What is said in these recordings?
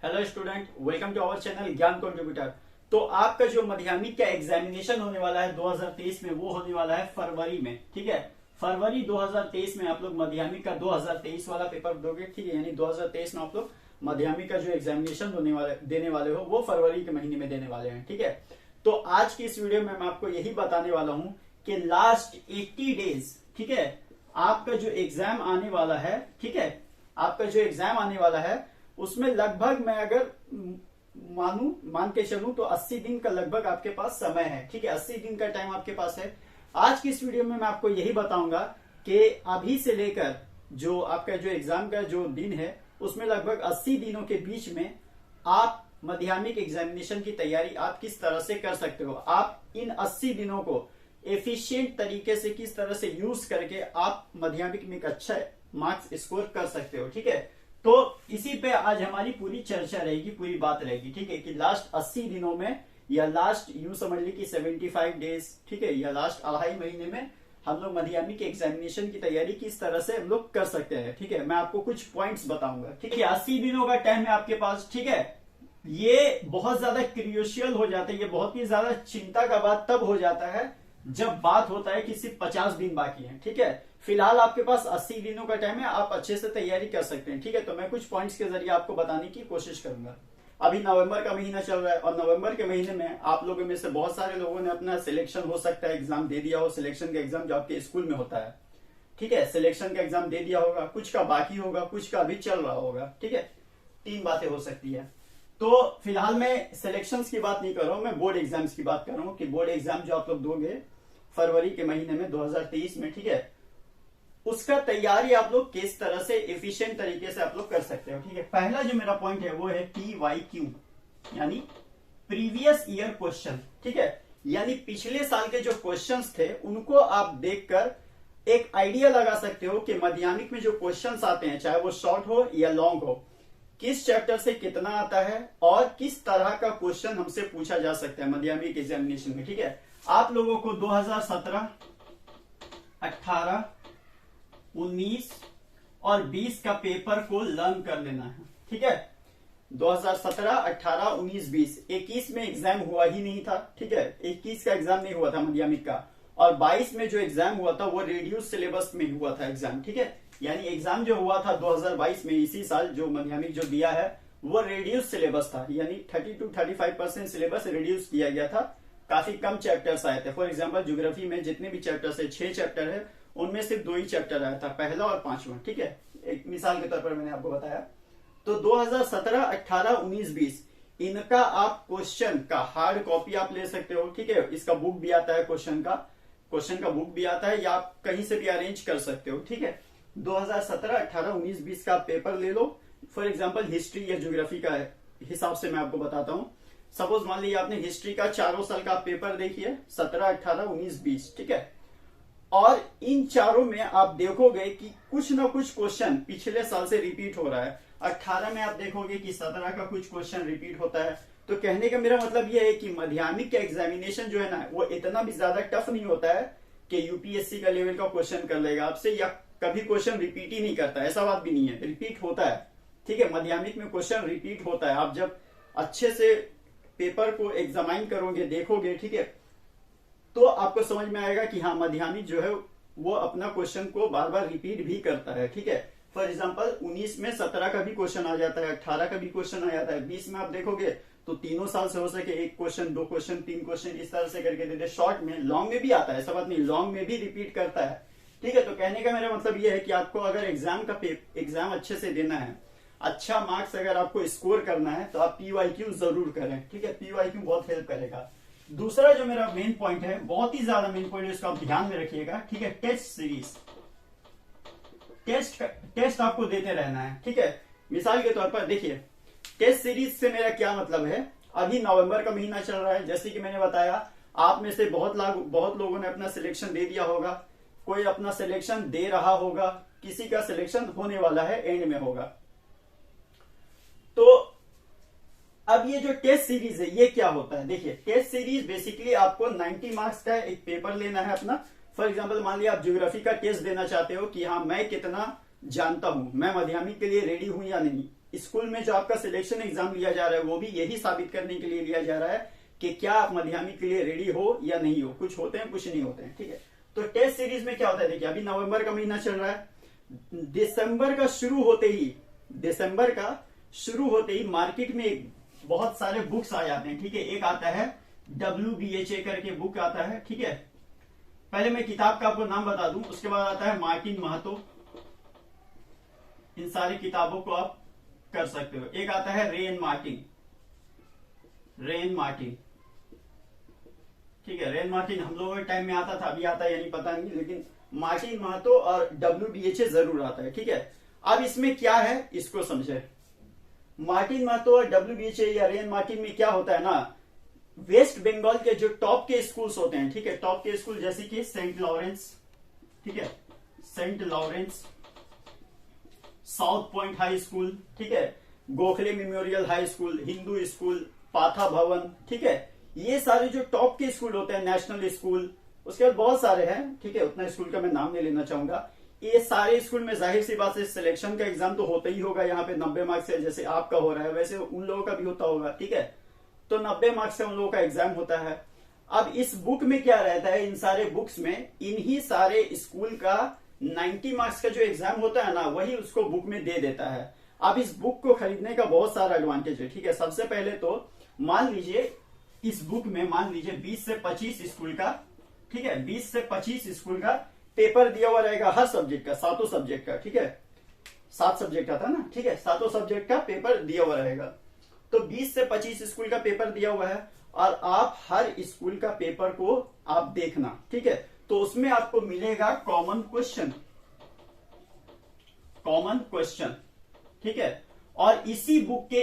Hello student, welcome to our channel Gyan contributor. तो आपका जो माध्यमिक का एग्जामिनेशन होने वाला है 2023 में, वो होने वाला है फरवरी में। ठीक है, फरवरी 2023 में आप लोग माध्यमिक का 2023 वाला पेपर दोगे। ठीक है, यानी 2023 में आप लोग माध्यमिक का जो एग्जामिनेशन देने वाले हो वो फरवरी के महीने में देने वाले हैं। ठीक है, तो आज की इस वीडियो में मैं आपको यही बताने वाला हूं कि लास्ट 80 डेज, ठीक है, आपका जो एग्जाम आने वाला है, ठीक है, आपका जो एग्जाम आने वाला है उसमें लगभग मैं अगर मान के चलूं तो 80 दिन का लगभग आपके पास समय है। ठीक है, 80 दिन का टाइम आपके पास है। आज की इस वीडियो में मैं आपको यही बताऊंगा कि अभी से लेकर जो आपका जो एग्जाम का जो दिन है उसमें लगभग 80 दिनों के बीच में आप माध्यमिक एग्जामिनेशन की तैयारी आप किस तरह से कर सकते हो। आप इन 80 दिनों को एफिशिएंट तरीके से किस तरह से यूज करके आप माध्यमिक में एक अच्छा मार्क्स स्कोर कर सकते हो। ठीक है, तो इसी पे आज हमारी पूरी चर्चा रहेगी, पूरी बात रहेगी। ठीक है, कि लास्ट 80 दिनों में या लास्ट यूं समझ ली कि 75 डेज, ठीक है, या लास्ट अढ़ाई महीने में हम लोग माध्यमिक एग्जामिनेशन की तैयारी किस तरह से हम लोग कर सकते हैं। ठीक है, मैं आपको कुछ पॉइंट्स बताऊंगा। ठीक है, 80 दिनों का टाइम है आपके पास। ठीक है, ये बहुत ज्यादा क्रियोशियल हो जाता है, ये बहुत ही ज्यादा चिंता का बात तब हो जाता है जब बात होता है कि सिर्फ 50 दिन बाकी है। ठीक है, फिलहाल आपके पास 80 दिनों का टाइम है, आप अच्छे से तैयारी कर सकते हैं। ठीक है, तो मैं कुछ पॉइंट्स के जरिए आपको बताने की कोशिश करूंगा। अभी नवंबर का महीना चल रहा है और नवंबर के महीने में आप लोगों में से बहुत सारे लोगों ने अपना सिलेक्शन हो सकता है एग्जाम दे दिया हो। सिलेक्शन का एग्जाम जो आपके स्कूल में होता है, ठीक है, सिलेक्शन का एग्जाम दे दिया होगा, कुछ का बाकी होगा, कुछ का अभी चल रहा होगा। ठीक है, तीन बातें हो सकती है। तो फिलहाल मैं सिलेक्शंस की बात नहीं कर रहा हूं, मैं बोर्ड एग्जाम्स की बात कर रहा हूं कि बोर्ड एग्जाम जो आप लोग दोगे फरवरी के महीने में 2023 में, ठीक है, उसका तैयारी आप लोग किस तरह से एफिशिएंट तरीके से आप लोग कर सकते हो। ठीक है, पहला जो मेरा पॉइंट है वो है PYQ, यानी प्रीवियस ईयर क्वेश्चन। ठीक है, यानी पिछले साल के जो क्वेश्चंस थे उनको आप देखकर एक आइडिया लगा सकते हो कि माध्यमिक में जो क्वेश्चंस आते हैं, चाहे वो शॉर्ट हो या लॉन्ग हो, किस चैप्टर से कितना आता है और किस तरह का क्वेश्चन हमसे पूछा जा सकता है माध्यमिक एग्जामिनेशन में। ठीक है, आप लोगों को 2017, 18, 19 और 20 का पेपर को लर्न कर लेना है। ठीक है, 2017, 18, 19, 20, 21 में एग्जाम हुआ ही नहीं था। ठीक है, 21 का एग्जाम नहीं हुआ था माध्यमिक का, और 22 में जो एग्जाम हुआ था वो रेड्यूस सिलेबस में हुआ था एग्जाम। ठीक है, यानी एग्जाम जो हुआ था 2022 में, इसी साल जो माध्यमिक जो दिया है वो रेड्यूस सिलेबस था, यानी 30 to 35% सिलेबस रेड्यूस किया गया था। काफी कम चैप्टर्स आए थे। फॉर एग्जाम्पल ज्योग्राफी में जितने भी चैप्टर्स है, 6 चैप्टर है, उनमें सिर्फ 2 ही चैप्टर आया था, पहला और 5वां। ठीक है, एक मिसाल के तौर पर मैंने आपको बताया। तो 2017, 18, 19, 20 इनका आप क्वेश्चन का हार्ड कॉपी आप ले सकते हो। ठीक है, इसका बुक भी आता है, क्वेश्चन का बुक भी आता है, या आप कहीं से भी अरेंज कर सकते हो। ठीक है, 2017, 18, 19, 20 का पेपर ले लो। फॉर एग्जाम्पल हिस्ट्री या ज्योग्राफी का हिसाब से मैं आपको बताता हूं। सपोज मान लीजिए आपने हिस्ट्री का चारों साल का पेपर देखिए, 17, 18, 19, 20। ठीक है, और इन चारों में आप देखोगे कि कुछ ना कुछ क्वेश्चन पिछले साल से रिपीट हो रहा है। 18 में आप देखोगे कि 17 का कुछ क्वेश्चन रिपीट होता है। तो कहने का मेरा मतलब यह है कि माध्यमिक का एग्जामिनेशन जो है ना, वो इतना भी ज्यादा टफ नहीं होता है कि यूपीएससी का लेवल का क्वेश्चन कर लेगा आपसे, या कभी क्वेश्चन रिपीट ही नहीं करता, ऐसा बात भी नहीं है, रिपीट होता है। ठीक है, माध्यमिक में क्वेश्चन रिपीट होता है। आप जब अच्छे से पेपर को एग्जामाइन करोगे, देखोगे, ठीक है, तो आपको समझ में आएगा कि हाँ, माध्यमिक जो है वो अपना क्वेश्चन को बार बार रिपीट भी करता है। ठीक है, फॉर एग्जांपल 19 में 17 का भी क्वेश्चन आ जाता है, 18 का भी क्वेश्चन आ जाता है, 20 में आप देखोगे तो तीनों साल से हो सके 1 क्वेश्चन, 2 क्वेश्चन, 3 क्वेश्चन, इस तरह से करके देते। शॉर्ट में, लॉन्ग में भी आता है, ऐसा बात नहीं, लॉन्ग में भी रिपीट करता है। ठीक है, तो कहने का मेरा मतलब यह है कि आपको अगर एग्जाम अच्छे से देना है, अच्छा मार्क्स अगर आपको स्कोर करना है, तो आप PYQ जरूर करें। ठीक है, PYQ बहुत हेल्प करेगा। दूसरा जो मेरा मेन पॉइंट है, बहुत ही ज्यादा मेन पॉइंट है, इसको आप ध्यान में रखिएगा। ठीक है, टेस्ट सीरीज, टेस्ट आपको देते रहना है। ठीक है, मिसाल के तौर पर देखिए, टेस्ट सीरीज से मेरा क्या मतलब है। अभी नवंबर का महीना चल रहा है, जैसे कि मैंने बताया, आप में से बहुत लोगों ने अपना सिलेक्शन दे दिया होगा, कोई अपना सिलेक्शन दे रहा होगा, किसी का सिलेक्शन होने वाला है, एंड में होगा। तो अब ये जो टेस्ट सीरीज है ये क्या होता है, देखिए, टेस्ट सीरीज बेसिकली आपको 90 मार्क्स का एक पेपर लेना है अपना। फॉर एग्जांपल मान लिया आप ज्योग्राफी का टेस्ट देना चाहते हो कि हाँ, मैं कितना जानता हूं, मैं माध्यमिक के लिए रेडी हूं या नहीं। स्कूल में जो आपका सिलेक्शन एग्जाम लिया जा रहा है वो भी यही साबित करने के लिए लिया जा रहा है कि क्या आप माध्यमिक के लिए रेडी हो या नहीं हो। कुछ होते हैं, कुछ नहीं होते हैं, ठीक है। तो टेस्ट सीरीज में क्या होता है, देखिए अभी नवंबर का महीना चल रहा है, दिसंबर का शुरू होते ही मार्केट में बहुत सारे बुक्स आ जाते हैं, ठीक है। एक आता है WBHA करके बुक आता है, ठीक है। पहले मैं किताब का आपको नाम बता दूं, उसके बाद आता है मार्टिन महतो। इन सारी किताबों को आप कर सकते हो। एक आता है रे एंड मार्टिन, ठीक है। रे एंड मार्टिन हम लोगों के टाइम में आता था, अभी आता है या नहीं पता नहीं, लेकिन मार्टिन महतो और WBHA जरूर आता है, ठीक है। अब इसमें क्या है इसको समझे। मार्टिन महतो और WBHA या रे एंड मार्टिन में क्या होता है ना, वेस्ट बंगाल के जो टॉप के स्कूल्स होते हैं, ठीक है, टॉप के स्कूल जैसे कि सेंट लॉरेंस, ठीक है, saint Lawrence, south point high school, ठीक है, Gokhale memorial high school, Hindu school, Patha Bhavan, ठीक है। ये सारे जो टॉप के स्कूल होते हैं, नेशनल स्कूल, उसके बाद बहुत सारे हैं, ठीक है, उतना स्कूल का मैं नाम नहीं लेना चाहूंगा। ये सारे स्कूल में जाहिर सी बात है सिलेक्शन का एग्जाम तो होता ही होगा। यहाँ पे 90 मार्क्स से जैसे आपका हो रहा है वैसे उन लोगों का भी होता होगा, ठीक है। तो 90 मार्क्स से उन लोगों का एग्जाम होता है। अब इस बुक में क्या रहता है, इन सारे बुक्स में इन्हीं सारे स्कूल का 90 मार्क्स का जो एग्जाम होता है ना, वही उसको बुक में दे देता है। अब इस बुक को खरीदने का बहुत सारा एडवांटेज है, ठीक है। सबसे पहले तो मान लीजिए इस बुक में मान लीजिए 20 से 25 स्कूल का, ठीक है, 20 से 25 स्कूल का पेपर दिया हुआ रहेगा, हर सब्जेक्ट का, सातों सब्जेक्ट का, ठीक है। 7 सब्जेक्ट का था ना, ठीक है, सातों सब्जेक्ट का पेपर दिया हुआ रहेगा। तो 20 से 25 स्कूल का पेपर दिया हुआ है और आप हर स्कूल का पेपर को आप देखना, ठीक है। तो उसमें आपको मिलेगा कॉमन क्वेश्चन, ठीक है। और इसी बुक के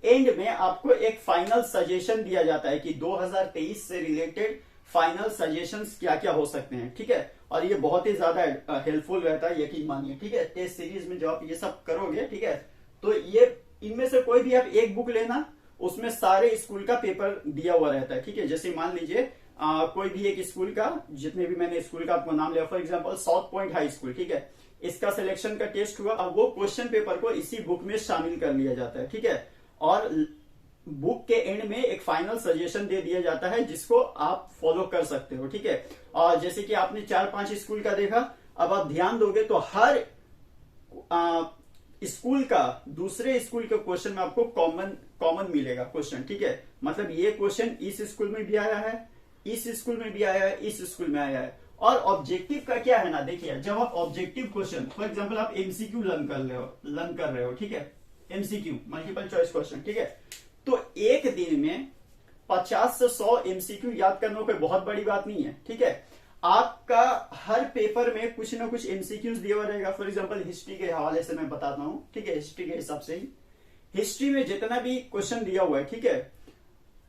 एंड में आपको एक फाइनल सजेशन दिया जाता है कि 2023 से रिलेटेड फाइनल सजेशंस क्या क्या हो सकते हैं, ठीक है। और ये बहुत ही ज्यादा हेल्पफुल रहता है, यकीन मानिए, ठीक है। टेस्ट सीरीज में जो आप ये सब करोगे, ठीक है, तो ये इनमें से कोई भी आप एक बुक लेना, उसमें सारे स्कूल का पेपर दिया हुआ रहता है, ठीक है। जैसे मान लीजिए कोई भी एक स्कूल का, जितने भी मैंने स्कूल का आपको नाम लिया, for example south point high school, ठीक है, इसका सिलेक्शन का टेस्ट हुआ। अब वो क्वेश्चन पेपर को इसी बुक में शामिल कर लिया जाता है, ठीक है। और बुक के एंड में एक फाइनल सजेशन दे दिया जाता है जिसको आप फॉलो कर सकते हो, ठीक है। और जैसे कि आपने 4-5 स्कूल का देखा, अब आप ध्यान दोगे तो हर स्कूल का दूसरे स्कूल के क्वेश्चन में आपको कॉमन मिलेगा क्वेश्चन, ठीक है। मतलब ये क्वेश्चन इस स्कूल में भी आया है, इस स्कूल में भी आया है, इस स्कूल में आया है। और ऑब्जेक्टिव का क्या है ना, देखिए जब आप ऑब्जेक्टिव क्वेश्चन, फॉर एग्जांपल आप MCQ लर्न कर रहे हो, ठीक है, MCQ मल्टीपल चॉइस क्वेश्चन, ठीक है। तो एक दिन में 50 से 100 MCQ याद करना कोई बहुत बड़ी बात नहीं है, ठीक है। आपका हर पेपर में कुछ ना कुछ MCQs दिया हुआ रहेगा। फॉर एग्जांपल हिस्ट्री के हवाले से मैं बताता हूं, ठीक है, हिस्ट्री के हिसाब से ही हिस्ट्री में जितना भी क्वेश्चन दिया हुआ है, ठीक है,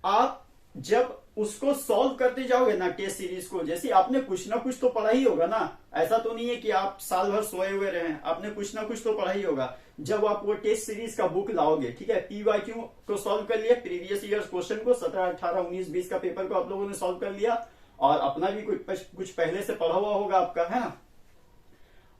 आप जब उसको सॉल्व करते जाओगे ना टेस्ट सीरीज को, जैसे आपने कुछ ना कुछ तो पढ़ा ही होगा ना, ऐसा तो नहीं है कि आप साल भर सोए हुए रहे, आपने कुछ ना कुछ तो पढ़ा ही होगा। जब आप वो टेस्ट सीरीज का बुक लाओगे, ठीक है, PYQ को सॉल्व कर लिया, प्रीवियस ईयर्स क्वेश्चन को 17, 18, 19, 20 का पेपर को आप लोगों ने सॉल्व कर लिया, और अपना भी कुछ पहले से पढ़ा हुआ होगा आपका, है ना।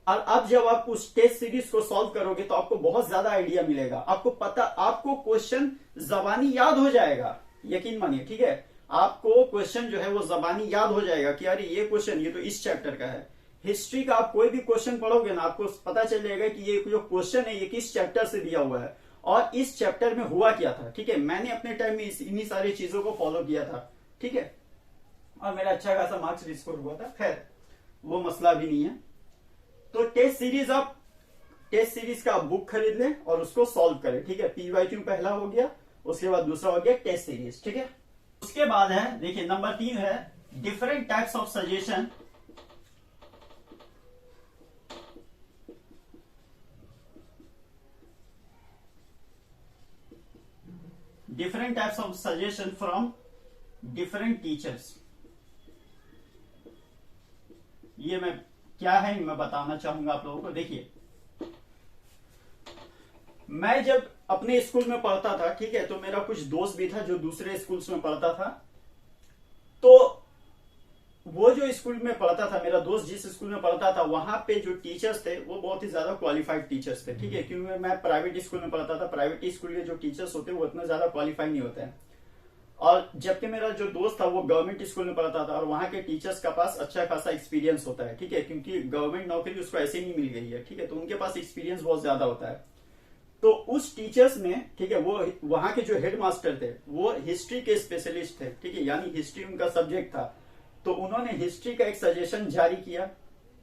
और अब जब आप उस टेस्ट सीरीज को सॉल्व करोगे तो आपको बहुत ज्यादा आइडिया मिलेगा, आपको क्वेश्चन जबानी याद हो जाएगा, यकीन मानिए, ठीक है। आपको क्वेश्चन जो है वो जबानी याद हो जाएगा कि अरे ये क्वेश्चन ये तो इस चैप्टर का है। हिस्ट्री का आप कोई भी क्वेश्चन पढ़ोगे ना, आपको पता चल जाएगा कि ये जो क्वेश्चन है ये किस चैप्टर से दिया हुआ है और इस चैप्टर में हुआ क्या था, ठीक है। मैंने अपने टाइम में इन्हीं सारी चीजों को फॉलो किया था, ठीक है, और मेरा अच्छा खासा मार्क्स स्कोर हुआ था। खैर वो मसला भी नहीं है। तो टेस्ट सीरीज का बुक खरीद लें और उसको सॉल्व करें, ठीक है। PYQ पहला हो गया, उसके बाद दूसरा हो गया टेस्ट सीरीज, ठीक है। उसके बाद है, देखिए नंबर 3 है different types of suggestion. Different types of suggestion from different teachers. ये मैं क्या है मैं बताना चाहूंगा आप लोगों को। देखिए मैं जब अपने स्कूल में पढ़ता था, ठीक है, तो मेरा कुछ दोस्त भी था जो दूसरे स्कूल्स में पढ़ता था, तो वो जो स्कूल में पढ़ता था, मेरा दोस्त जिस स्कूल में पढ़ता था, वहां पे जो टीचर्स थे वो बहुत ही ज्यादा क्वालिफाइड टीचर्स थे, ठीक है, क्योंकि मैं प्राइवेट स्कूल में पढ़ता था। प्राइवेट स्कूल के जो टीचर्स होते हैं वो इतना ज्यादा क्वालिफाइड नहीं होते हैं। और जबकि मेरा जो दोस्त था वो गवर्नमेंट स्कूल में पढ़ता था, और वहां के टीचर्स का पास अच्छा खासा एक्सपीरियंस होता है, ठीक है, क्योंकि गवर्नमेंट नौकरी उसको ऐसे ही नहीं मिल गई है, ठीक है, तो उनके पास एक्सपीरियंस बहुत ज्यादा होता है। तो उस टीचर्स में, ठीक है, वो वहां के जो हेड मास्टर थे वो हिस्ट्री के स्पेशलिस्ट थे, ठीक है, यानी हिस्ट्री उनका सब्जेक्ट था। तो उन्होंने हिस्ट्री का एक सजेशन जारी किया,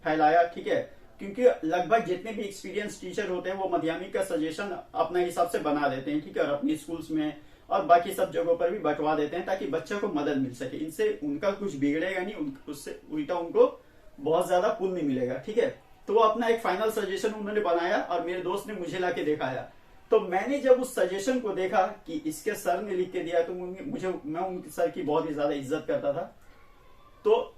फैलाया, ठीक है, क्योंकि लगभग जितने भी एक्सपीरियंस टीचर होते हैं वो माध्यमिक का सजेशन अपने हिसाब से बना देते हैं, ठीक है, और अपनी स्कूल्स में और बाकी सब जगहों पर भी बंटवा देते हैं ताकि बच्चों को मदद मिल सके। इनसे उनका कुछ बिगड़ेगा नहीं, उससे उल्टा उनको बहुत ज्यादा पुण्य मिलेगा, ठीक है। तो वो अपना एक फाइनल सजेशन उन्होंने बनाया और मेरे दोस्त ने मुझे लाके दिखाया। तो मैंने जब उस सजेशन को देखा कि इसके सर ने लिख के दिया, तो मैं उनके सर की बहुत ही ज्यादा इज्जत करता था। तो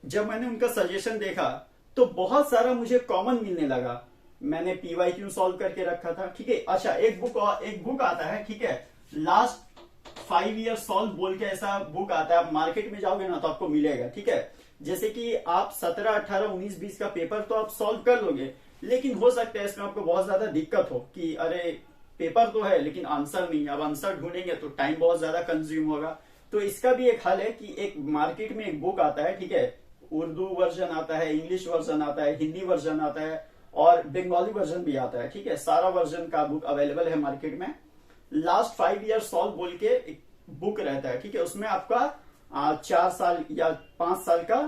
जब मैंने उनका सजेशन देखा तो बहुत सारा मुझे कॉमन मिलने लगा। मैंने PYQ सॉल्व करके रखा था, ठीक है। अच्छा, एक बुक आता है, ठीक है, लास्ट 5 ईयर सॉल्व बोल के ऐसा बुक आता है। आप मार्केट में जाओगे ना तो आपको मिलेगा, ठीक है। जैसे कि आप 17, 18, 19, 20 का पेपर तो आप सॉल्व कर लोगे, लेकिन हो सकता है इसमें आपको बहुत ज्यादा दिक्कत हो कि अरे पेपर तो है लेकिन आंसर नहीं। अब आंसर ढूंढेंगे तो टाइम बहुत ज्यादा कंज्यूम होगा। तो इसका भी एक हल है कि एक मार्केट में एक बुक आता है, ठीक है, उर्दू वर्जन आता है, इंग्लिश वर्जन आता है, हिंदी वर्जन आता है और बंगाली वर्जन भी आता है, ठीक है। सारा वर्जन का बुक अवेलेबल है मार्केट में। लास्ट 5 ईयर सॉल्व बोल के एक बुक रहता है, ठीक है। उसमें आपका 4 साल या 5 साल का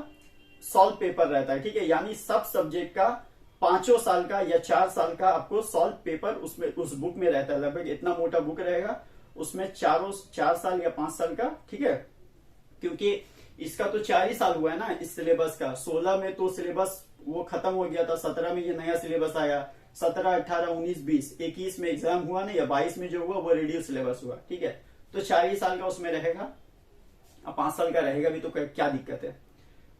सॉल्व पेपर रहता है, ठीक है, यानी सब सब्जेक्ट का 5 साल का या 4 साल का आपको सॉल्व पेपर उसमें उस बुक में रहता है। लगभग इतना मोटा बुक रहेगा, उसमें 4 साल या 5 साल का, ठीक है, क्योंकि इसका तो 4 ही साल हुआ है ना इस सिलेबस का। 16 में तो सिलेबस वो खत्म हो गया था, 17 में ये नया सिलेबस आया, 17, 18, 19, 20, 21 में एग्जाम हुआ ना, या 22 में जो हुआ वो रिड्यूस सिलेबस हुआ, ठीक है। तो 4 ही साल का उसमें रहेगा, 5 साल का रहेगा भी तो क्या दिक्कत है।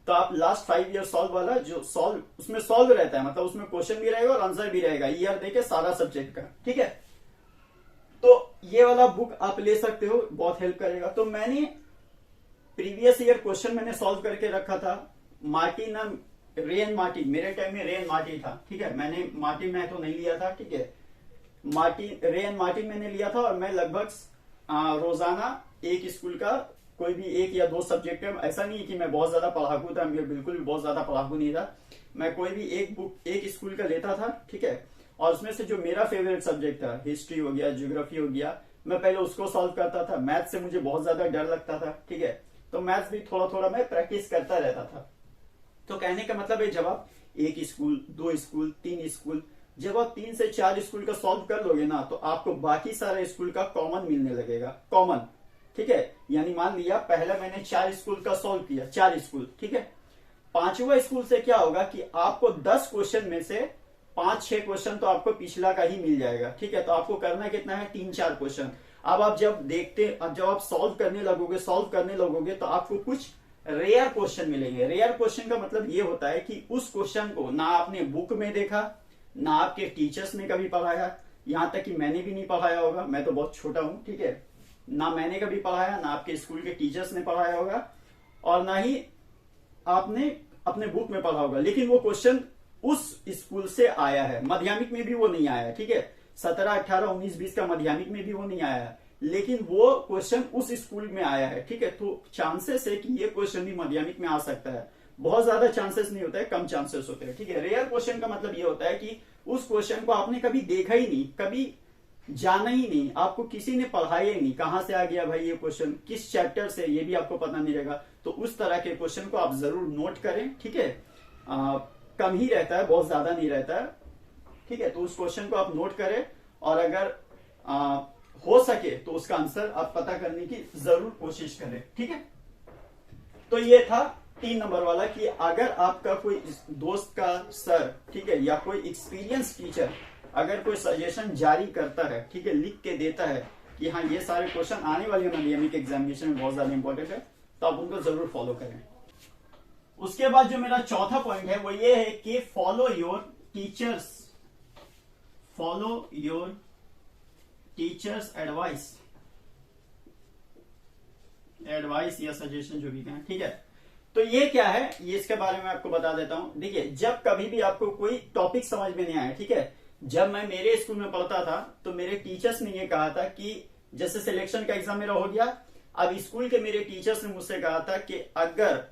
तो आप लास्ट 5 ईयर सॉल्व वाला जो सॉल्व उसमें सॉल्व रहता है, मतलब उसमें क्वेश्चन भी रहेगा और आंसर भी रहेगा, ईयर देके सारा सब्जेक्ट का, ठीक है। तो ये वाला बुक आप ले सकते हो, बहुत हेल्प करेगा। तो मैंने प्रीवियस ईयर क्वेश्चन मैंने सॉल्व करके रखा था। मार्टिन रेन मार्टिन, मेरे टाइम में रेन मार्टिन था, ठीक है, मैंने मार्टिन में तो नहीं लिया था, ठीक है, रेन मार्टिन मैंने लिया था। और मैं लगभग रोजाना एक स्कूल का कोई भी 1 या 2 सब्जेक्ट है। ऐसा नहीं कि मैं बहुत ज्यादा पढ़ाकू था, मैं बिल्कुल भी बहुत ज्यादा पढ़ाकू नहीं था। मैं कोई भी एक बुक एक स्कूल का लेता था, ठीक है, और उसमें से जो मेरा फेवरेट सब्जेक्ट था, हिस्ट्री हो गया, ज्योग्राफी हो गया, मैं पहले उसको सॉल्व करता था। मैथ से मुझे बहुत ज्यादा डर लगता था, ठीक है, तो मैथ्स भी थोड़ा थोड़ा मैं प्रैक्टिस करता रहता था। तो कहने का मतलब है, जब आप 1 स्कूल, 2 स्कूल, 3 स्कूल, जब आप 3 से 4 स्कूल का सॉल्व कर लोगे ना, तो आपको बाकी सारे स्कूल का कॉमन मिलने लगेगा, कॉमन, ठीक है। यानी मान लिया पहले मैंने 4 स्कूल का सॉल्व किया, 4 स्कूल, ठीक है। 5वां स्कूल से क्या होगा कि आपको 10 क्वेश्चन में से 5-6 क्वेश्चन तो आपको पिछला का ही मिल जाएगा, ठीक है। तो आपको करना कितना है, 3-4 क्वेश्चन। अब आप जब आप सॉल्व करने लगोगे तो आपको कुछ रेयर क्वेश्चन मिलेंगे। रेयर क्वेश्चन का मतलब ये होता है कि उस क्वेश्चन को ना आपने बुक में देखा, ना आपके टीचर्स ने कभी पढ़ाया, यहां तक कि मैंने भी नहीं पढ़ाया होगा, मैं तो बहुत छोटा हूं, ठीक है, ना मैंने कभी पढ़ाया, ना आपके स्कूल के टीचर्स ने पढ़ाया होगा, और ना ही आपने अपने बुक में पढ़ा होगा। लेकिन वो क्वेश्चन उस स्कूल से आया है, माध्यमिक में भी वो नहीं आया, ठीक है, 17, 18, 19, 20 का माध्यमिक में भी वो नहीं आया, लेकिन वो क्वेश्चन उस स्कूल में आया है, ठीक है। तो चांसेस है कि ये क्वेश्चन भी माध्यमिक में आ सकता है। बहुत ज्यादा चांसेस नहीं होता है, कम चांसेस होते हैं, ठीक है। रेयर क्वेश्चन का मतलब ये होता है कि उस क्वेश्चन को आपने कभी देखा ही नहीं, कभी जाना ही नहीं, आपको किसी ने पढ़ाया ही नहीं, कहां से आ गया भाई ये क्वेश्चन, किस चैप्टर से, ये भी आपको पता नहीं रहेगा। तो उस तरह के क्वेश्चन को आप जरूर नोट करें, ठीक है। कम ही रहता है, बहुत ज्यादा नहीं रहता है, ठीक है। तो उस क्वेश्चन को आप नोट करें, और अगर हो सके तो उसका आंसर आप पता करने की जरूर कोशिश करें, ठीक है। तो ये था 3 नंबर वाला कि अगर आपका कोई दोस्त का सर, ठीक है, या कोई एक्सपीरियंस टीचर अगर कोई सजेशन जारी करता है, ठीक है, लिख के देता है कि हाँ ये सारे क्वेश्चन आने वाले माध्यमिक एग्जामिनेशन में बहुत ज्यादा इंपॉर्टेंट है, तो आप उनको जरूर फॉलो करें। उसके बाद जो मेरा चौथा पॉइंट है वो ये है कि फॉलो योर टीचर्स एडवाइस या सजेशन जो भी कहें, ठीक है। तो ये क्या है, ये इसके बारे में आपको बता देता हूं। देखिए, जब कभी भी आपको कोई टॉपिक समझ में नहीं आया, ठीक है, जब मैं मेरे स्कूल में पढ़ता था तो मेरे टीचर्स ने ये कहा था कि जैसे सिलेक्शन का एग्जाम मेरा हो गया, अब स्कूल के मेरे टीचर्स ने मुझसे कहा था कि अगर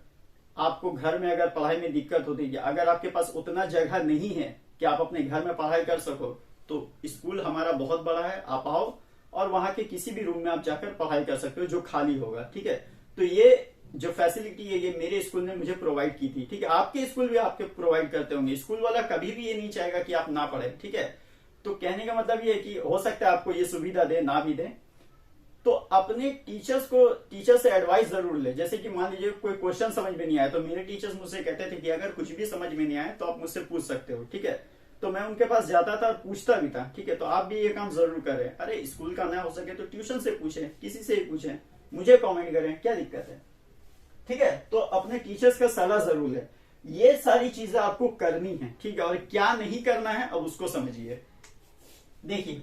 आपको घर में अगर पढ़ाई में दिक्कत होती है, अगर आपके पास उतना जगह नहीं है कि आप अपने घर में पढ़ाई कर सको, तो स्कूल हमारा बहुत बड़ा है, आप आओ और वहां के किसी भी रूम में आप जाकर पढ़ाई कर सकते हो जो खाली होगा, ठीक है। तो ये जो फैसिलिटी है ये मेरे स्कूल ने मुझे प्रोवाइड की थी, ठीक है। आपके स्कूल भी आपके प्रोवाइड करते होंगे, स्कूल वाला कभी भी ये नहीं चाहेगा कि आप ना पढ़े, ठीक है। तो कहने का मतलब ये है कि हो सकता है आपको ये सुविधा दे, ना भी दे, तो अपने टीचर से एडवाइस जरूर ले। जैसे कि मान लीजिए कोई क्वेश्चन समझ में नहीं आया, तो मेरे टीचर्स मुझसे कहते थे कि अगर कुछ भी समझ में नहीं आया तो आप मुझसे पूछ सकते हो, ठीक है। तो मैं उनके पास जाता था और पूछता भी था, ठीक है। तो आप भी ये काम जरूर करें। अरे स्कूल का ना हो सके तो ट्यूशन से पूछें, किसी से ही पूछें, मुझे कमेंट करें, क्या दिक्कत है, ठीक है। तो अपने टीचर्स का सलाह जरूर ले। ये सारी चीजें आपको करनी है, ठीक है। और क्या नहीं करना है अब उसको समझिए। देखिए,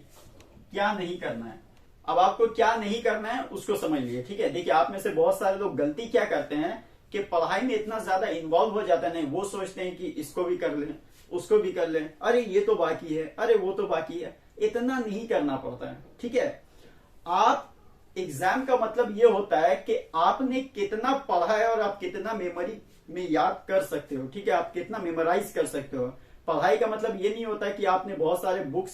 क्या नहीं करना है, अब आपको क्या नहीं करना है उसको समझ लिए, ठीक है। देखिए, आप में से बहुत सारे लोग गलती क्या करते हैं कि पढ़ाई में इतना ज्यादा इन्वॉल्व हो जाता है, नहीं, वो सोचते हैं कि इसको भी कर लें, उसको भी कर लें, अरे ये तो बाकी है, अरे वो तो बाकी है। इतना नहीं करना पड़ता है, ठीक है। आप एग्जाम का मतलब ये होता है कि आपने कितना पढ़ा है और आप कितना मेमोरी में याद कर सकते हो, ठीक है। आप कितना मेमोराइज कर सकते हो। पढ़ाई का मतलब ये नहीं होता कि आपने बहुत सारे बुक्स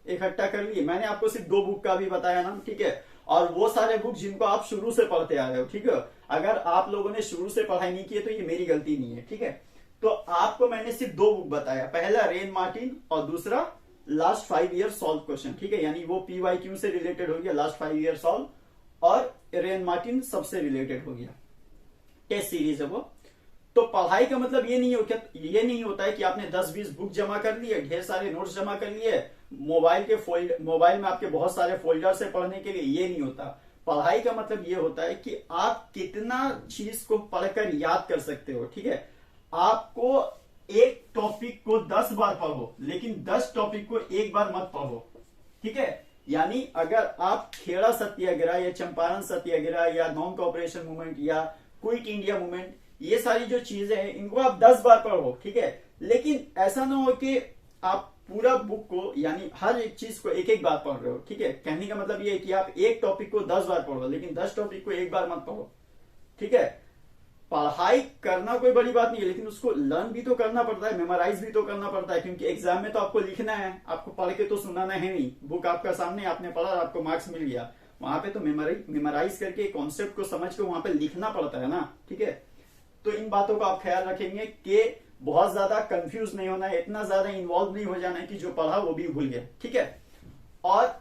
इकट्ठा कर लिए। मैंने आपको सिर्फ 2 बुक का भी बताया ना, ठीक है। और वो सारे बुक जिनको आप शुरू से पढ़ते आ रहे हो, ठीक है। अगर आप लोगों ने शुरू से पढ़ाई नहीं की है तो ये मेरी गलती नहीं है, ठीक है। तो आपको मैंने सिर्फ 2 बुक बताया, पहला रेन मार्टिन और दूसरा लास्ट 5 ईयर सॉल्व क्वेश्चन, ठीक है। यानी वो PYQ से रिलेटेड हो गया, लास्ट 5 ईयर सॉल्व, और रेन मार्टिन सबसे रिलेटेड हो गया, टेस्ट सीरीज है वो। तो पढ़ाई का मतलब ये नहीं होता है कि आपने 10-20 बुक जमा कर लिए, ढेर सारे नोट्स जमा कर लिए, मोबाइल में आपके बहुत सारे फोल्डर से पढ़ने के लिए, ये नहीं होता। पढ़ाई का मतलब ये होता है कि आप कितना चीज को पढ़कर याद कर सकते हो, ठीक है। आपको एक टॉपिक को 10 बार पढ़ो, लेकिन 10 टॉपिक को एक बार मत पढ़ो, ठीक है। यानी अगर आप खेड़ा सत्याग्रह या चंपारण सत्याग्रह या नॉन कोऑपरेशन मूवमेंट या क्विट इंडिया मूवमेंट, ये सारी जो चीजें हैं इनको आप 10 बार पढ़ो, ठीक है। लेकिन ऐसा ना हो कि आप पूरा बुक को, यानी हर एक चीज को एक एक बार पढ़ रहे हो, ठीक है। कहने का मतलब ये है कि आप एक टॉपिक को 10 बार पढ़ो, लेकिन 10 टॉपिक को एक बार मत पढ़ो, ठीक है। पढ़ाई करना कोई बड़ी बात नहीं है, लेकिन उसको लर्न भी तो करना पड़ता है, मेमोराइज भी तो करना पड़ता है, क्योंकि एग्जाम में तो आपको लिखना है, आपको पढ़ के तो सुनाना है नहीं। बुक आपका सामने, आपने पढ़ा, आपको मार्क्स मिल गया, वहां पे तो मेमोराइज करके कॉन्सेप्ट को समझ के वहां पे लिखना पड़ता है ना, ठीक है। तो इन बातों का आप ख्याल रखेंगे कि बहुत ज्यादा कंफ्यूज नहीं होना है, इतना ज्यादा इन्वॉल्व नहीं हो जाना है कि जो पढ़ा वो भी भूल गया, ठीक है। और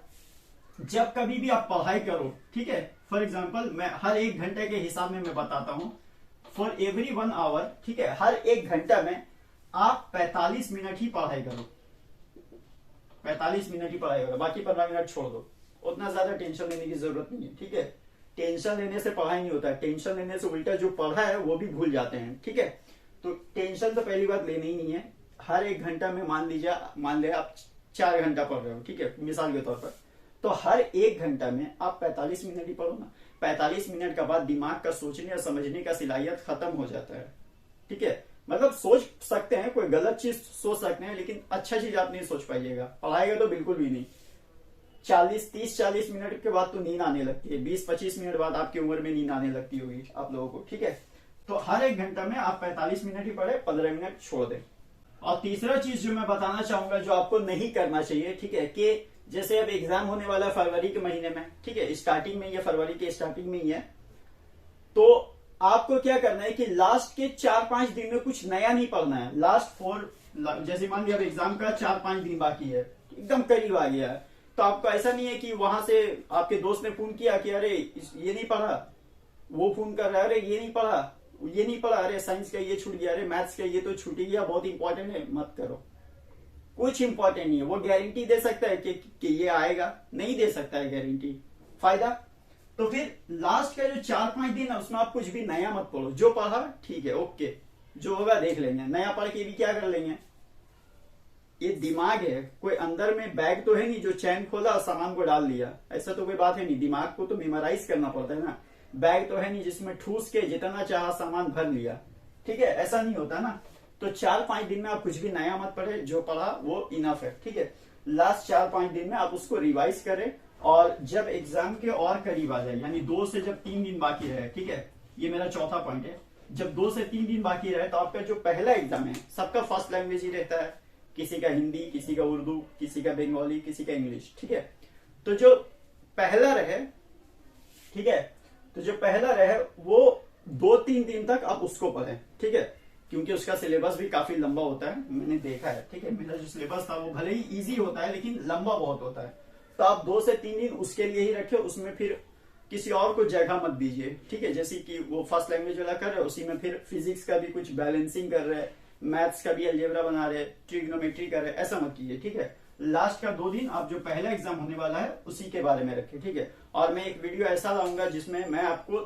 जब कभी भी आप पढ़ाई करो, ठीक है, फॉर एग्जाम्पल मैं हर 1 घंटे के हिसाब में मैं बताता हूं, फॉर एवरी 1 आवर, ठीक है, हर 1 घंटा में आप 45 मिनट ही पढ़ाई करो, 45 मिनट ही पढ़ाई करो, बाकी 15 मिनट छोड़ दो। उतना ज्यादा टेंशन लेने की जरूरत नहीं है, ठीक है। टेंशन लेने से पढ़ाई नहीं होता है, टेंशन लेने से उल्टा जो पढ़ा है वो भी भूल जाते हैं, ठीक है। तो टेंशन तो पहली बात लेनी ही नहीं है। हर 1 घंटा में मान लिया आप 4 घंटा पढ़ रहे हो, ठीक है, मिसाल के तौर पर, तो हर 1 घंटा में आप 45 मिनट ही पढ़ो ना। 45 मिनट के बाद दिमाग का सोचने और समझने का सलाहियत खत्म हो जाता है, ठीक है। मतलब सोच सकते हैं, कोई गलत चीज सोच सकते हैं, लेकिन अच्छा चीज आप नहीं सोच पाइएगा। पढ़ाएगा तो बिल्कुल भी नहीं। 30-40 मिनट के बाद तो नींद आने लगती है, 20-25 मिनट बाद आपकी उम्र में नींद आने लगती होगी आप लोगों को, ठीक है। तो हर 1 घंटा में आप 45 मिनट ही पढ़े, 15 मिनट छोड़ दें। और तीसरा चीज जो मैं बताना चाहूंगा जो आपको नहीं करना चाहिए, ठीक है, कि जैसे अब एग्जाम होने वाला है फरवरी के महीने में, ठीक है, स्टार्टिंग में, ये फरवरी के स्टार्टिंग में ही है, तो आपको क्या करना है कि लास्ट के 4-5 दिन में कुछ नया नहीं पढ़ना है। लास्ट 4, जैसे मान लिया अब एग्जाम का 4-5 दिन बाकी है, एकदम करीब आ गया है, तो आपको ऐसा नहीं है कि वहां से आपके दोस्त ने फोन किया कि अरे ये नहीं पढ़ा, वो फोन कर रहा है, अरे ये नहीं पढ़ा, अरे साइंस का ये छूट गया, अरे मैथ्स का ये तो छूट गया, बहुत इंपॉर्टेंट है, मत करो। कुछ इंपॉर्टेंट नहीं है। वो गारंटी दे सकता है कि ये आएगा, नहीं दे सकता है गारंटी, फायदा। तो फिर लास्ट का जो 4-5 दिन है उसमें आप कुछ भी नया मत पढ़ो, जो पढ़ा ठीक है, ओके, जो होगा देख लेंगे, नया पढ़ के भी क्या कर लेंगे। ये दिमाग है, कोई अंदर में बैग तो है नहीं जो चैन खोला और सामान को डाल दिया, ऐसा तो कोई बात है नहीं। दिमाग को तो मेमोराइज करना पड़ता है ना। बैग तो है नहीं जिसमें ठूस के जितना चाहा सामान भर लिया, ठीक है, ऐसा नहीं होता ना। तो 4-5 दिन में आप कुछ भी नया मत पढ़े, जो पढ़ा वो इनफ है, ठीक है। लास्ट 4-5 दिन में आप उसको रिवाइज करें, और जब एग्जाम के और करीब आ जाए, यानी 2 से जब 3 दिन बाकी रहे, ठीक है, ये मेरा चौथा पॉइंट है, जब 2 से 3 दिन बाकी रहे तो आपका जो पहला एग्जाम है, सबका फर्स्ट लैंग्वेज ही रहता है, किसी का हिंदी, किसी का उर्दू, किसी का बंगाली, किसी का इंग्लिश, ठीक है। तो जो पहला रहे, ठीक है, तो जो पहला रहे वो 2-3 दिन तक आप उसको पढ़ें, ठीक है, क्योंकि उसका सिलेबस भी काफी लंबा होता है, मैंने देखा है, ठीक है। मेरा जो सिलेबस था वो भले ही इजी होता है लेकिन लंबा बहुत होता है। तो आप 2 से 3 दिन उसके लिए ही रखे, उसमें फिर किसी और को जगह मत दीजिए, ठीक है। जैसे कि वो फर्स्ट लैंग्वेज वाला कर रहे, उसी में फिर फिजिक्स का भी कुछ बैलेंसिंग कर रहे, मैथ्स का भी अलजेब्रा बना रहे, ट्रिग्नोमेट्री कर रहे, ऐसा मत कीजिए, ठीक है। लास्ट का 2 दिन आप जो पहला एग्जाम होने वाला है उसी के बारे में रखें, ठीक है। और मैं एक वीडियो ऐसा लाऊंगा जिसमें मैं आपको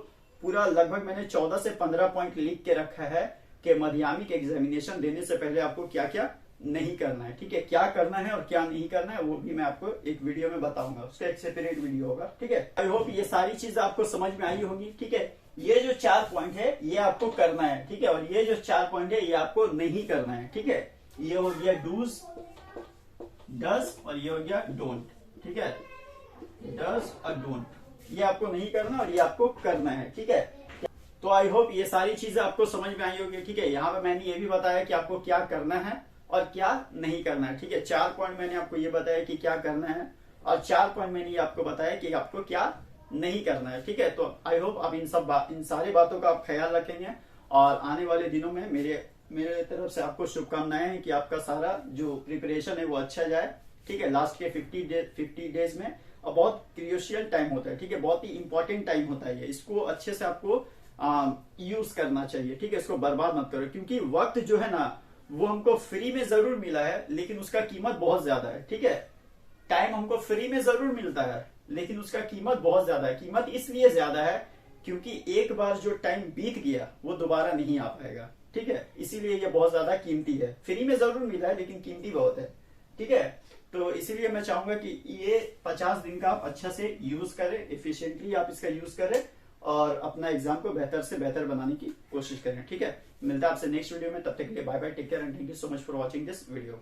पूरा लगभग मैंने 14 से 15 पॉइंट लिख के रखा है कि माध्यमिक एग्जामिनेशन देने से पहले आपको क्या क्या नहीं करना है, ठीक है, क्या करना है और क्या नहीं करना है, वो भी मैं आपको एक वीडियो में बताऊंगा, उसका एक सेपरेट वीडियो होगा, ठीक है। आई होप ये सारी चीजें आपको समझ में आई होगी, ठीक है। ये जो 4 पॉइंट है ये आपको करना है, ठीक है, और ये जो 4 पॉइंट है ये आपको नहीं करना है, ठीक है। ये हो गया डूज, डज, और ये हो गया डोंट, ठीक है, डज और डोंट, ये आपको नहीं करना और ये आपको करना है, ठीक है। तो आई होप ये सारी चीजें आपको समझ में आई होगी, ठीक है। यहाँ पे मैंने ये भी बताया कि आपको क्या करना है और क्या नहीं करना है, ठीक है। 4 पॉइंट मैंने आपको ये बताया कि क्या करना है, और 4 पॉइंट मैंने आपको बताया कि आपको क्या नहीं करना है, ठीक है। तो आई होप आप इन सारी बातों का आप ख्याल रखेंगे, और आने वाले दिनों में मेरे तरफ से आपको शुभकामनाएं हैं कि आपका सारा जो प्रिपरेशन है वो अच्छा जाए, ठीक है। लास्ट के 50 डेज में, और बहुत क्रूशियल टाइम होता है, ठीक है, बहुत ही इंपॉर्टेंट टाइम होता है, इसको अच्छे से आपको यूज करना चाहिए, ठीक है। इसको बर्बाद मत करो, क्योंकि वक्त जो है ना वो हमको फ्री में जरूर मिला है लेकिन उसका कीमत बहुत ज्यादा है, ठीक है। टाइम हमको फ्री में जरूर मिलता है लेकिन उसका कीमत बहुत ज्यादा है। कीमत इसलिए ज्यादा है क्योंकि एक बार जो टाइम बीत गया वो दोबारा नहीं आ पाएगा, ठीक है, इसीलिए ये बहुत ज्यादा कीमती है। फ्री में जरूर मिला है लेकिन कीमती बहुत है, ठीक है। तो इसीलिए मैं चाहूंगा कि ये 50 दिन का आप अच्छा से यूज करें, एफिशिएंटली आप इसका यूज करें, और अपना एग्जाम को बेहतर से बेहतर बनाने की कोशिश करें, ठीक है। मिलता है आपसे नेक्स्ट वीडियो में, तब तक के लिए bye bye, take care and thank you so much for watching this video.